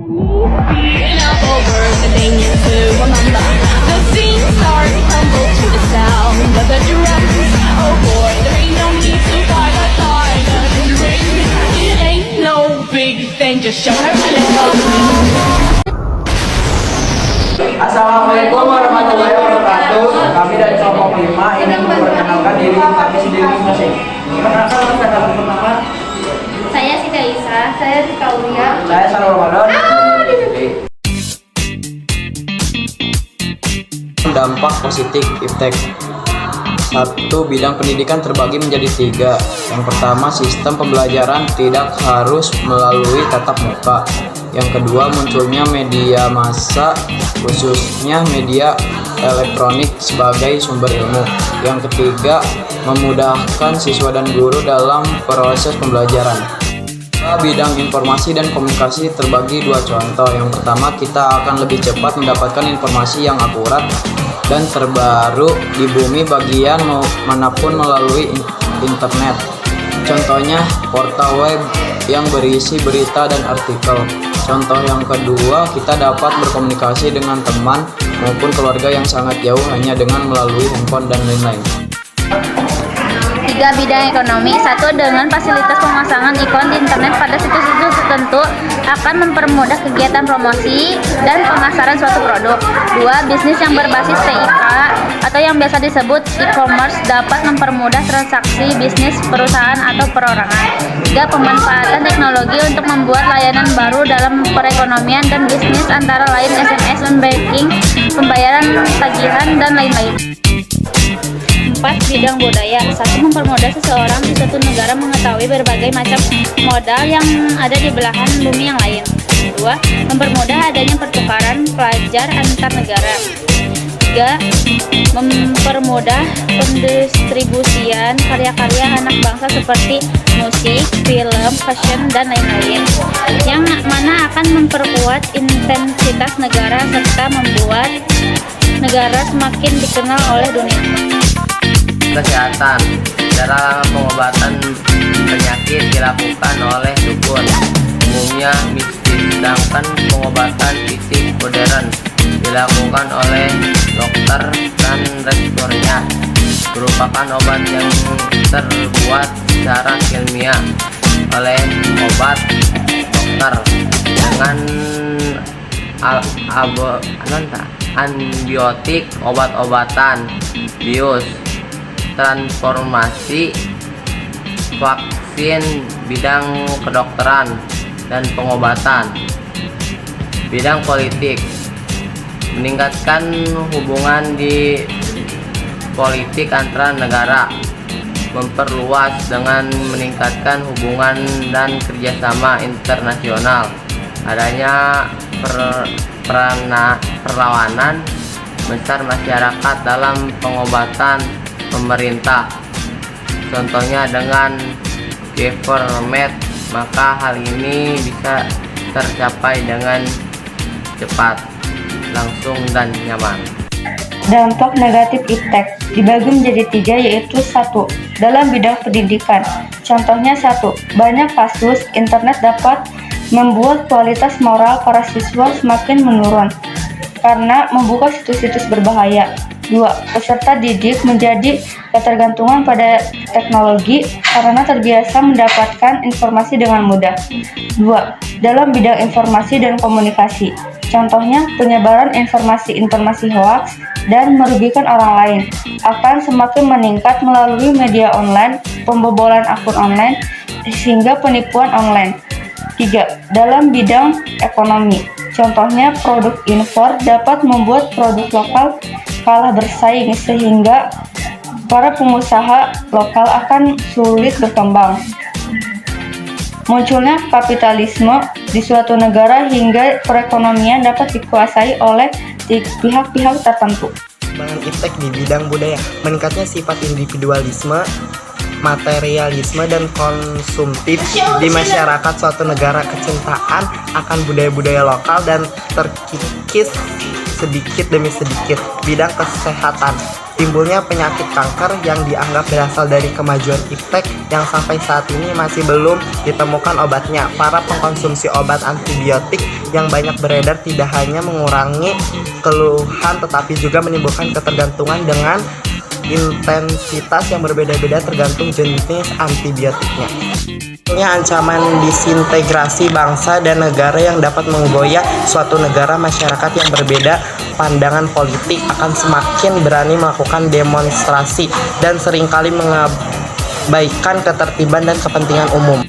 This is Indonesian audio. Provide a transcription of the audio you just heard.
Being up over the thing to remember. The scene starts to tumble to the sound of the drums. Oh boy, there ain't no need to fight a silent ring. It ain't no big thing, just show her a little. Assalamualaikum warahmatullahi wabarakatuh. Kami dari kelompok 5 ingin memperkenalkan diri kami sendiri masing-masing. Perkenalkan nama pertama. Saya Siti Aisyah, saya Tika Ulia. Saya Sarul Ramadan. Dampak positif iptek. 1. Bidang pendidikan terbagi menjadi 3. Yang pertama, sistem pembelajaran tidak harus melalui tatap muka. Yang kedua, munculnya media massa, khususnya media elektronik sebagai sumber ilmu. Yang ketiga, memudahkan siswa dan guru dalam proses pembelajaran. Bidang informasi dan komunikasi terbagi 2 contoh. Yang pertama, kita akan lebih cepat mendapatkan informasi yang akurat dan terbaru di bumi bagian manapun melalui internet. Contohnya, portal web yang berisi berita dan artikel. Contoh yang kedua, kita dapat berkomunikasi dengan teman maupun keluarga yang sangat jauh hanya dengan melalui handphone dan lain-lain. 3. Bidang ekonomi. 1. Dengan fasilitas pemasangan iklan di internet pada situs-situs tertentu akan mempermudah kegiatan promosi dan pemasaran suatu produk. 2. Bisnis yang berbasis TIK atau yang biasa disebut e-commerce dapat mempermudah transaksi bisnis perusahaan atau perorangan. 3. Pemanfaatan teknologi untuk membuat layanan baru dalam perekonomian dan bisnis antara lain SMS, banking, pembayaran tagihan, dan lain-lain. 4. Bidang budaya. 1. Mempermudah seseorang di suatu negara mengetahui berbagai macam modal yang ada di belahan bumi yang lain. 2. Mempermudah adanya pertukaran pelajar antar negara. 3. Mempermudah pendistribusian karya-karya anak bangsa seperti musik, film, fashion, dan lain-lain, yang mana akan memperkuat intensitas negara serta membuat negara semakin dikenal oleh dunia. Kesehatan. Cara pengobatan penyakit dilakukan oleh dukun, umumnya mistis, sedangkan pengobatan fisik modern dilakukan oleh dokter dan restornya, merupakan obat yang terbuat secara ilmiah oleh obat dokter dengan antibiotik, obat-obatan bius, transformasi, vaksin, bidang kedokteran dan pengobatan. Bidang politik. Meningkatkan hubungan di politik antara negara, memperluas dengan meningkatkan hubungan dan kerjasama internasional, adanya perlawanan besar masyarakat dalam pengobatan pemerintah, contohnya dengan government, maka hal ini bisa tercapai dengan cepat, langsung, dan nyaman. Dampak negatif iptek dibagi menjadi 3, yaitu 1. Dalam bidang pendidikan. Contohnya 1. Banyak kasus internet dapat membuat kualitas moral para siswa semakin menurun karena membuka situs-situs berbahaya. 2. Peserta didik menjadi ketergantungan pada teknologi karena terbiasa mendapatkan informasi dengan mudah. 2. Dalam bidang informasi dan komunikasi. Contohnya, penyebaran informasi hoaks dan merugikan orang lain akan semakin meningkat melalui media online, pembobolan akun online, hingga penipuan online. 3. Dalam bidang ekonomi. Contohnya, produk impor dapat membuat produk lokal kalah bersaing sehingga para pengusaha lokal akan sulit berkembang. Munculnya kapitalisme di suatu negara hingga perekonomian dapat dikuasai oleh pihak-pihak tertentu. Perkembangan iptek di bidang budaya. Meningkatnya sifat individualisme, materialisme, dan konsumtif di masyarakat suatu negara, kecintaan akan budaya-budaya lokal dan terkikis sedikit demi sedikit. Bidang kesehatan. timbulnya penyakit kanker yang dianggap berasal dari kemajuan iptek yang sampai saat ini masih belum ditemukan obatnya. Para pengkonsumsi obat antibiotik yang banyak beredar tidak hanya mengurangi keluhan tetapi juga menimbulkan ketergantungan dengan intensitas yang berbeda-beda tergantung jenis antibiotiknya. Ancaman disintegrasi bangsa dan negara yang dapat menggoyah suatu negara. Masyarakat yang berbeda pandangan politik akan semakin berani melakukan demonstrasi dan seringkali mengabaikan ketertiban dan kepentingan umum.